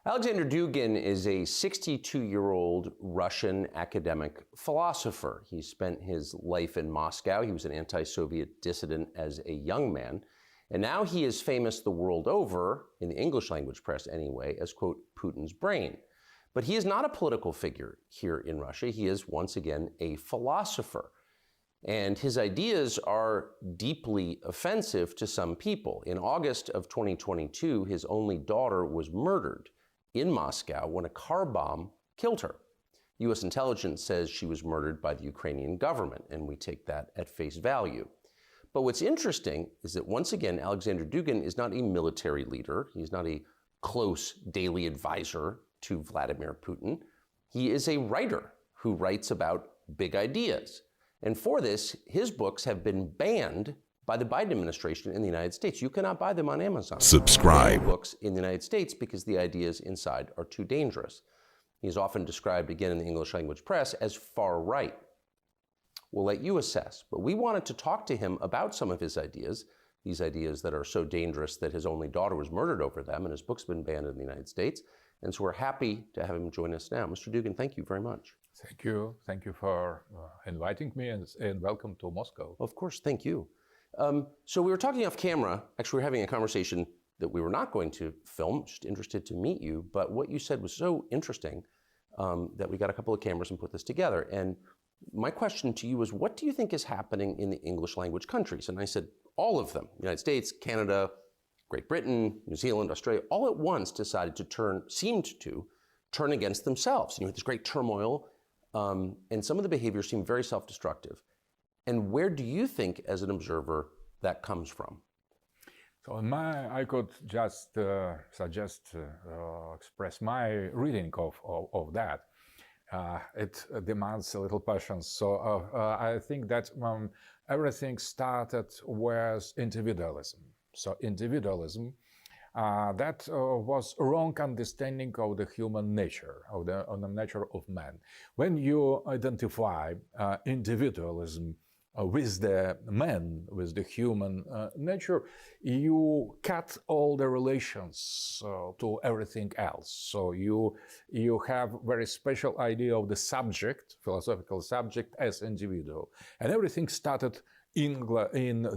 Aleksandr Dugin is a 62-year-old Russian academic philosopher. He spent his life in Moscow. He was an anti-Soviet dissident as a young man. And now he is famous the world over, in the English language press anyway, as, quote, Putin's brain. But he is not a political figure here in Russia. He is, once again, a philosopher. And his ideas are deeply offensive to some people. In August of 2022, his only daughter was murdered in Moscow when a car bomb killed her. U.S. intelligence says she was murdered by the Ukrainian government, and we take that at face value. But what's interesting is that, once again, Aleksandr Dugin is not a military leader. He's not a close daily advisor to Vladimir Putin. He is a writer who writes about big ideas. And for this, his books have been banned by the Biden administration in the United States. You cannot buy them on Amazon. Subscribe. Books in the United States because the ideas inside are too dangerous. He's often described, again in the English language press, as far right. We'll let you assess. But we wanted to talk to him about some of his ideas, these ideas that are so dangerous that his only daughter was murdered over them, and his book's been banned in the United States. And so we're happy to have him join us now. Mr. Dugin, thank you very much. Thank you. Thank you for inviting me and welcome to Moscow. Of course, thank you. So we were talking off camera. Actually, we were having a conversation that we were not going to film, just interested to meet you. But what you said was so interesting that we got a couple of cameras and put this together. And my question to you was, what do you think is happening in the English language countries? And I said, all of them, United States, Canada, Great Britain, New Zealand, Australia, all at once decided to seemed to turn against themselves. And you had this great turmoil, and some of the behaviors seem very self-destructive. And where do you think, as an observer, that comes from? So I could just express my reading of that. It demands a little patience. So I think that everything started with individualism. So individualism, that was a wrong understanding of the human nature, of the nature of man. When you identify individualism with the man, with the human nature, you cut all the relations to everything else. So you have very special idea of the subject, philosophical subject, as individual. And everything started in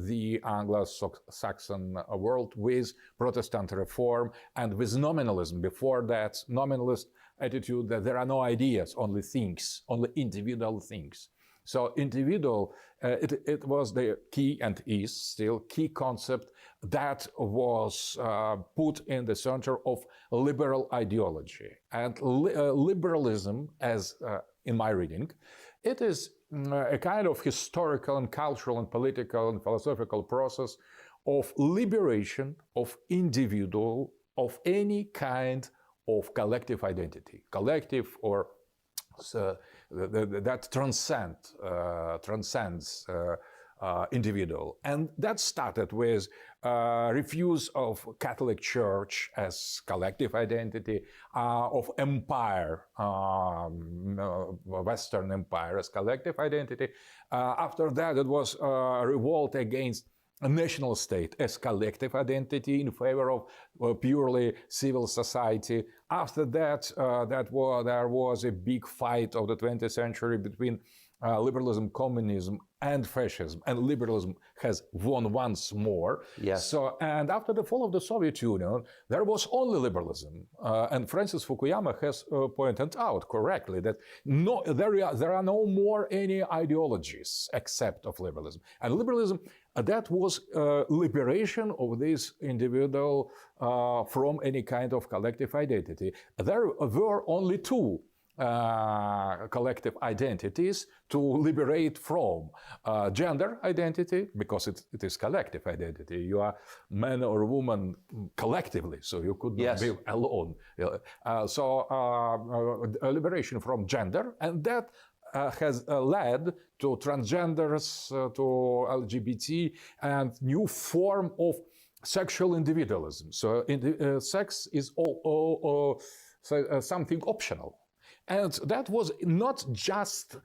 the Anglo-Saxon world with Protestant reform and with nominalism. Before that, nominalist attitude that there are no ideas, only things, only individual things. So individual, it was the key and is still key concept that was put in the center of liberal ideology. And liberalism, as in my reading, it is a kind of historical and cultural and political and philosophical process of liberation of individual, of any kind of collective identity, collective or that transcends individual. And that started with refuse of Catholic Church as collective identity, of empire, Western Empire as collective identity. After that, it was a revolt against a national state as collective identity in favor of purely civil society. After that, there was a big fight of the 20th century between liberalism, communism, and fascism, and liberalism has won once more. Yes. So, and after the fall of the Soviet Union, there was only liberalism, and Francis Fukuyama has pointed out correctly that there are no more any ideologies except of liberalism, and liberalism that was liberation of this individual from any kind of collective identity. There were only two collective identities to liberate from: gender identity, because it is collective identity. You are man or woman collectively, so you could not be alone. So a liberation from gender, and that has led to transgenders, to LGBT, and new form of sexual individualism. So sex is something optional. And that was not just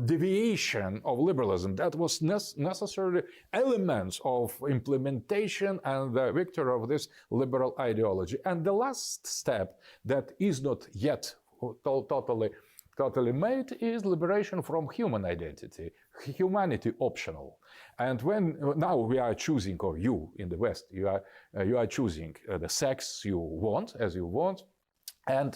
deviation of liberalism. That was necessarily elements of implementation and the victory of this liberal ideology. And the last step that is not yet totally made is liberation from human identity, humanity optional. And when now we are choosing, or you in the West, you are choosing the sex you want, as you want. And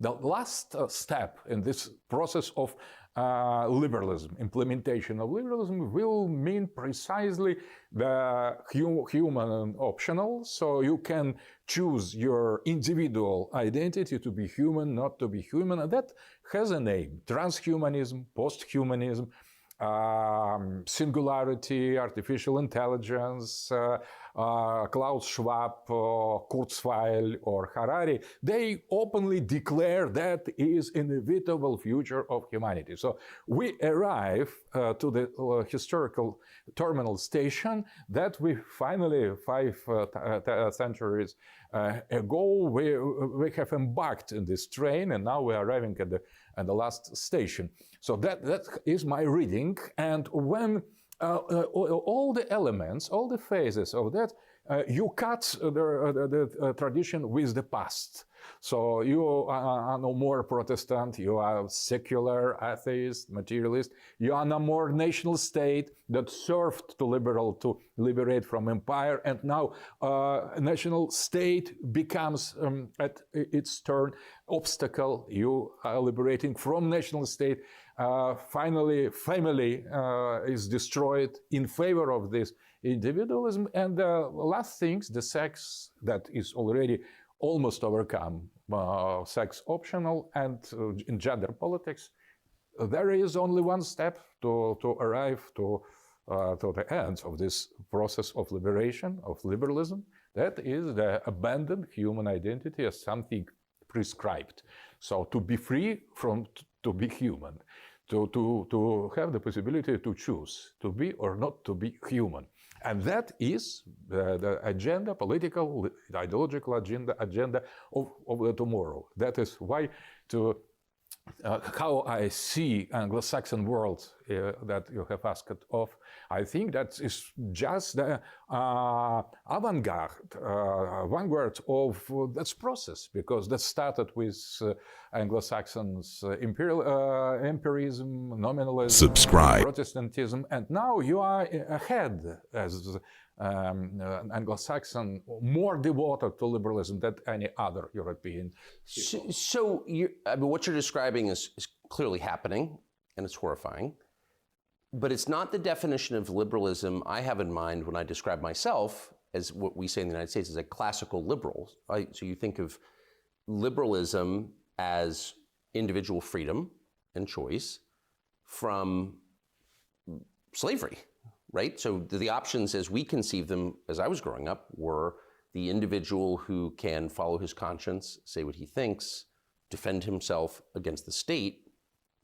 the last step in this process of liberalism, implementation of liberalism, will mean precisely the human optional. So you can choose your individual identity to be human, not to be human. And that has a name: transhumanism, posthumanism, singularity, artificial intelligence, Klaus Schwab, Kurzweil, or Harari. They openly declare that is inevitable future of humanity. So we arrive to the historical terminal station that we finally, 5 centuries ago, we have embarked in this train, and now we are arriving at the last station. So that is my reading. And when all the elements, all the phases of that, you cut the tradition with the past. So you are no more Protestant, you are secular, atheist, materialist. You are no more nation state that served to liberate from empire, and now national state becomes at its turn obstacle. You are liberating from national state. Finally, family is destroyed in favor of this individualism. And the last things, the sex that is already almost overcome, sex optional, and in gender politics, there is only one step to arrive to the end of this process of liberation, of liberalism. That is the abandoned human identity as something prescribed. So to be free from to be human, to have the possibility to choose to be or not to be human. And that is the agenda, political, ideological agenda of the tomorrow. That is why how I see Anglo-Saxon world that you have asked of. I think that is just the vanguard of this process, because that started with Anglo-Saxons empirism, nominalism, Protestantism, and now you are ahead as Anglo-Saxon, more devoted to liberalism than any other European. So I mean, what you're describing is clearly happening, and it's horrifying. But it's not the definition of liberalism I have in mind when I describe myself as what we say in the United States as a classical liberal. Right? So you think of liberalism as individual freedom and choice from slavery. Right? So the options as we conceived them as I was growing up were the individual who can follow his conscience, say what he thinks, defend himself against the state,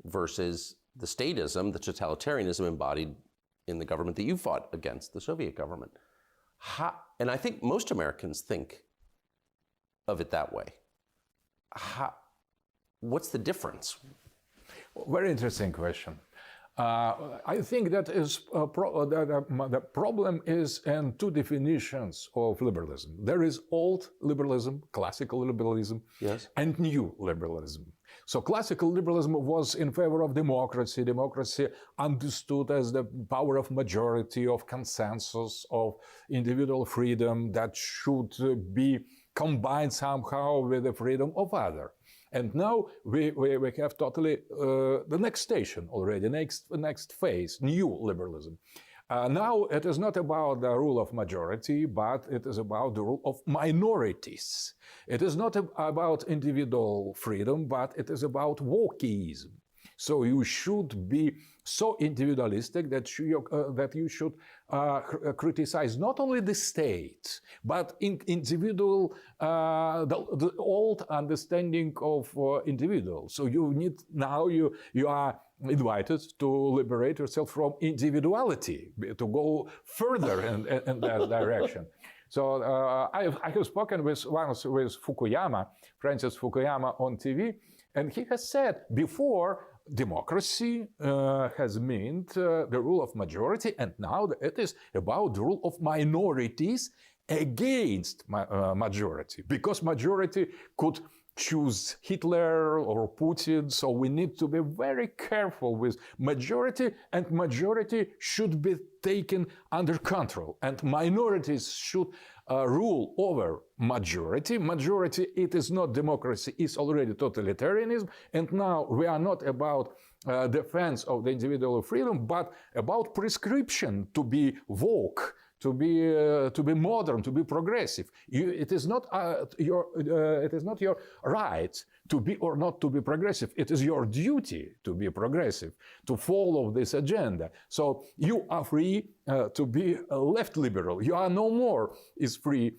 versus the statism, the totalitarianism embodied in the government that you fought against, the Soviet government. And I think most Americans think of it that way. What's the difference? Very interesting question. I think that is the problem is in two definitions of liberalism. There is old liberalism, classical liberalism, yes, and new liberalism. So classical liberalism was in favor of democracy. Democracy understood as the power of majority, of consensus, of individual freedom that should be combined somehow with the freedom of others. And now we have totally the next station already, next phase, new liberalism. Now it is not about the rule of majority, but it is about the rule of minorities. It is not about individual freedom, but it is about wokeism. So you should be so individualistic that you should criticize not only the state, but individual, the old understanding of individual. So you need now you are invited to liberate yourself from individuality, to go further in that direction. So I have spoken once with Fukuyama, Francis Fukuyama, on TV, and he has said before democracy has meant the rule of majority, and now it is about the rule of minorities against majority, because majority could choose Hitler or Putin, so we need to be very careful with majority, and majority should be taken under control, and minorities should rule over majority. Majority, it is not democracy, it's already totalitarianism, and now we are not about defense of the individual freedom, but about prescription to be woke, to be modern, to be progressive. It is not your right to be or not to be progressive. It is your duty to be progressive, to follow this agenda. So you are free to be a left liberal. You are no more is free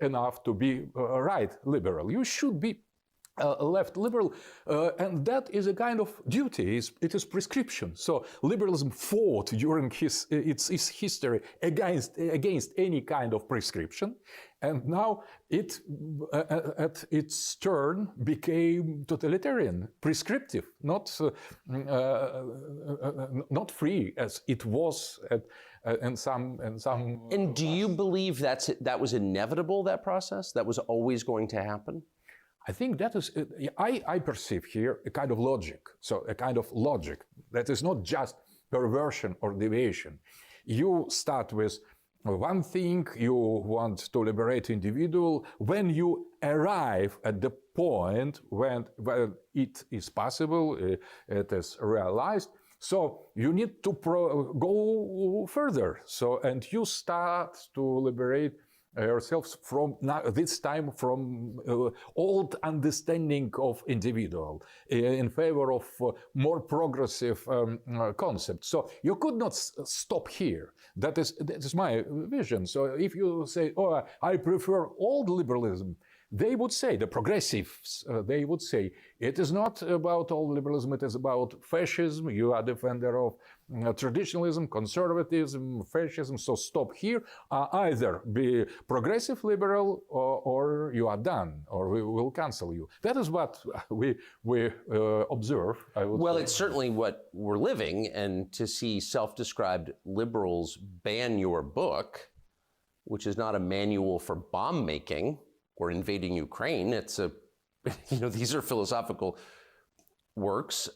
enough to be right liberal. You should be left liberal, and that is a kind of duty. It is prescription. So liberalism fought during its history against any kind of prescription, and now it at its turn became totalitarian, prescriptive, not free as it was in some. And do you believe that was inevitable? That process that was always going to happen? I think that is, I perceive here a kind of logic. So a kind of logic that is not just perversion or deviation. You start with one thing, you want to liberate individual. When you arrive at the point when it is possible, it is realized, so you need to go further. So, and you start to liberate yourselves from this time from old understanding of individual in favor of more progressive concepts. So you could not stop here. That is my vision. So if you say, oh, I prefer old liberalism, they would say, the progressives, they would say, it is not about old liberalism, it is about fascism. You are a defender of traditionalism, conservatism, fascism, so stop here. Either be progressive liberal or you are done, or we will cancel you. That is what we observe, I would Well, say. it's certainly what we're living, and to see self-described liberals ban your book, which is not a manual for bomb making or invading Ukraine, it's a, these are philosophical works,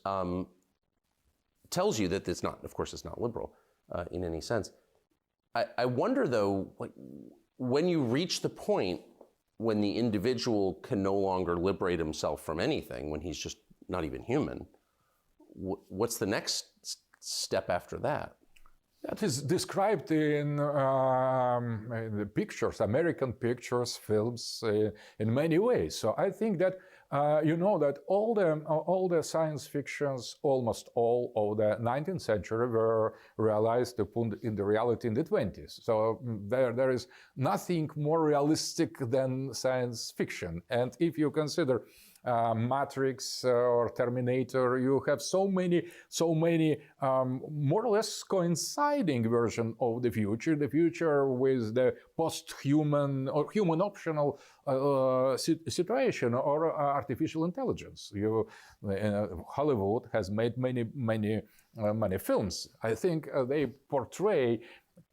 tells you that it's not, of course, it's not liberal in any sense. I wonder, though, like, when you reach the point when the individual can no longer liberate himself from anything, when he's just not even human, what's the next step after that? That is described in the pictures, American pictures, films, in many ways. So I think that that all the science fictions, almost all of the 19th century, were realized in the reality in the 20s. So there is nothing more realistic than science fiction. And if you consider Matrix or Terminator, you have so many more or less coinciding version of the future with the post-human or human optional situation or artificial intelligence. Hollywood has made many films. I think they portray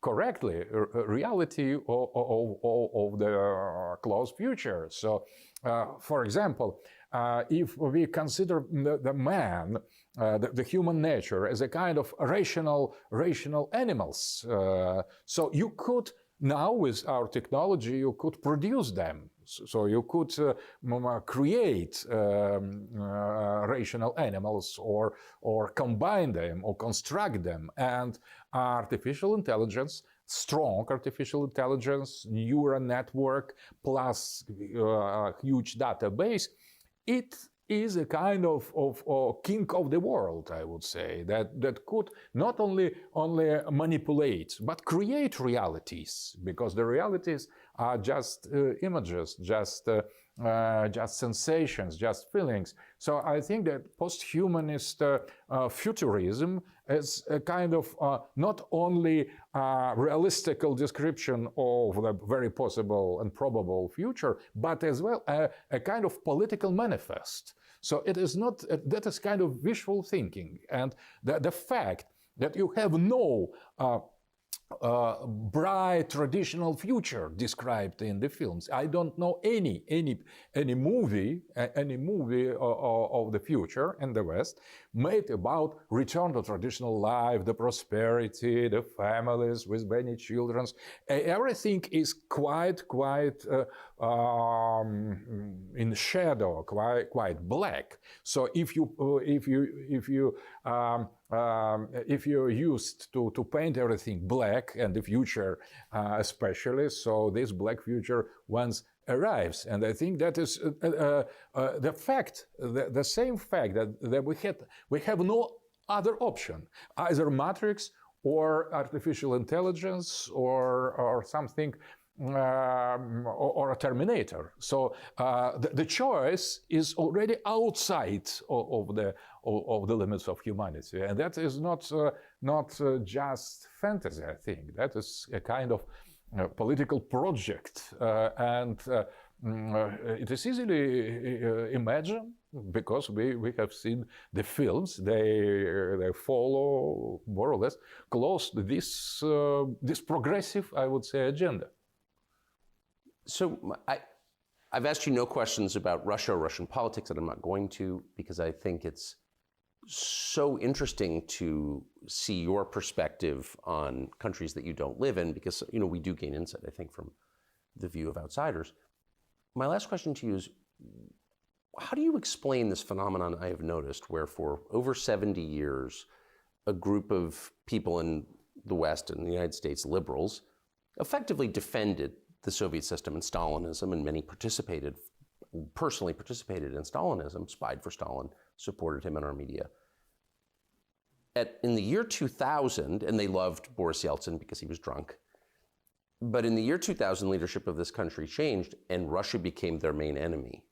correctly reality of the close future. So, for example, if we consider the man, the human nature, as a kind of rational animals, so you could now, with our technology, you could produce them. So you could create rational animals, or combine them, or construct them. And artificial intelligence, strong artificial intelligence, neural network, plus huge database, it is a kind of king of the world, I would say, that could not only manipulate, but create realities, because the realities are just images, just sensations, just feelings. So I think that post-humanist futurism is a kind of not only realistical description of the very possible and probable future, but as well a kind of political manifest. So it is not, that is kind of wishful thinking. And the fact that you have no bright traditional future described in the films. I don't know any movie of the future in the West made about return to traditional life, the prosperity, the families with many children. Everything is quite in shadow, quite black. So if you're used to paint everything black, and the future especially, so this black future once arrives. And I think that is the fact, the same fact that we have no other option, either Matrix or artificial intelligence or something, or a Terminator. So the choice is already outside of the limits of humanity, and that is not just fantasy. I think that is a kind of political project, and it is easily imagined because we have seen the films. They follow more or less close to this progressive, I would say, agenda. So I've asked you no questions about Russia or Russian politics, and I'm not going to, because I think it's so interesting to see your perspective on countries that you don't live in, because we do gain insight, I think, from the view of outsiders. My last question to you is, how do you explain this phenomenon I have noticed where for over 70 years, a group of people in the West and the United States, liberals, effectively defended the Soviet system and Stalinism, and many personally participated in Stalinism, spied for Stalin, supported him in our media. In the year 2000, and they loved Boris Yeltsin because he was drunk, but in the year 2000, leadership of this country changed and Russia became their main enemy.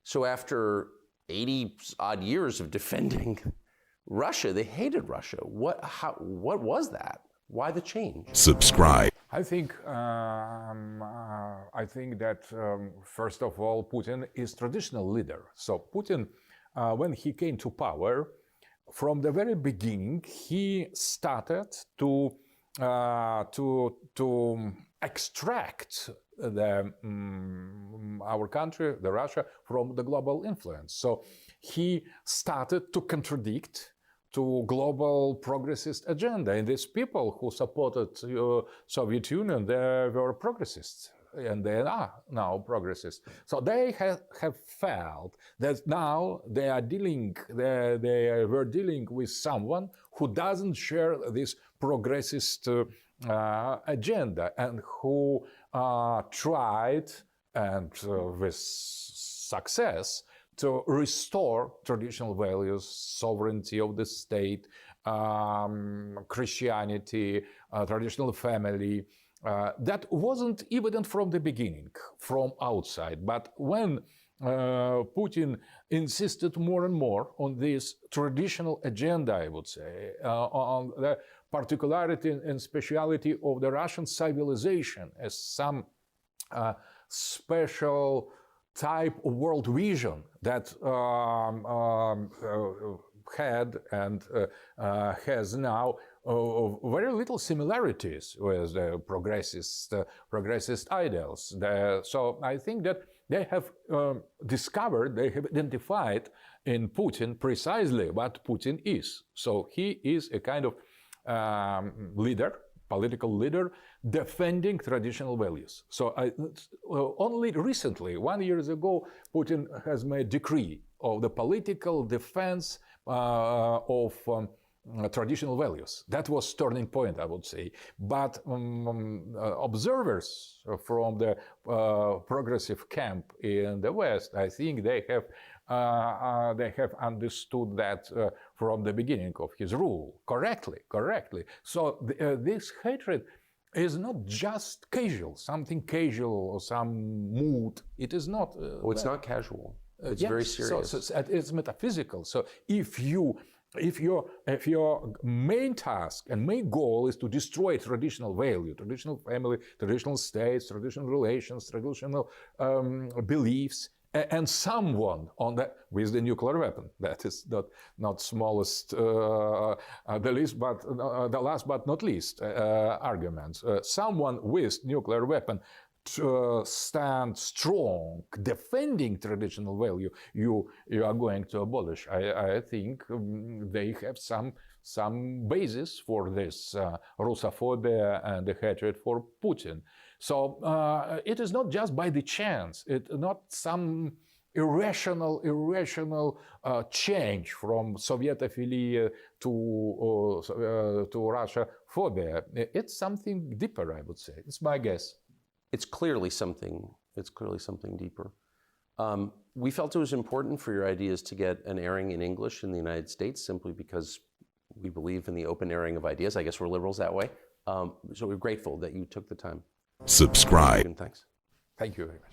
So after 80 odd years of defending Russia, they hated Russia. What was that? Why the change? Subscribe. I think that first of all, Putin is traditional leader. So Putin, when he came to power, from the very beginning, he started to extract our country, the Russia, from the global influence. So he started to contradict to global progressist agenda. And these people who supported Soviet Union, they were progressists, and they are now progressists. So they have felt that now they were dealing with someone who doesn't share this progressist agenda, and who tried, and with success, to restore traditional values, sovereignty of the state, Christianity, traditional family. That wasn't evident from the beginning, from outside. But when Putin insisted more and more on this traditional agenda, I would say, on the particularity and speciality of the Russian civilization as some special type of world vision that had and has now very little similarities with the progressist ideals. So I think that they have discovered, they have identified in Putin precisely what Putin is. So he is a kind of leader, political leader, defending traditional values. So only recently, 1 year ago, Putin has made a decree of the political defense of traditional values. That was turning point, I would say. But observers from the progressive camp in the West, I think they have understood that from the beginning of his rule correctly. So this hatred is not just casual, something casual or some mood. It is not. It's not casual. It's very serious. So it's metaphysical. So if your main task and main goal is to destroy traditional value, traditional family, traditional states, traditional relations, traditional beliefs, and someone on that with the nuclear weapon, that is not smallest, the least, but the last but not least argument. Someone with nuclear weapon to stand strong, defending traditional value, you are going to abolish. I think they have some basis for this Russophobia and the hatred for Putin. So it is not just by the chance. It's not some irrational change from Sovietophilia to Russia phobia. It's something deeper, I would say. It's my guess. It's clearly something deeper. We felt it was important for your ideas to get an airing in English in the United States, simply because we believe in the open airing of ideas. I guess we're liberals that way. So we're grateful that you took the time. Subscribe. And thanks. Thank you very much.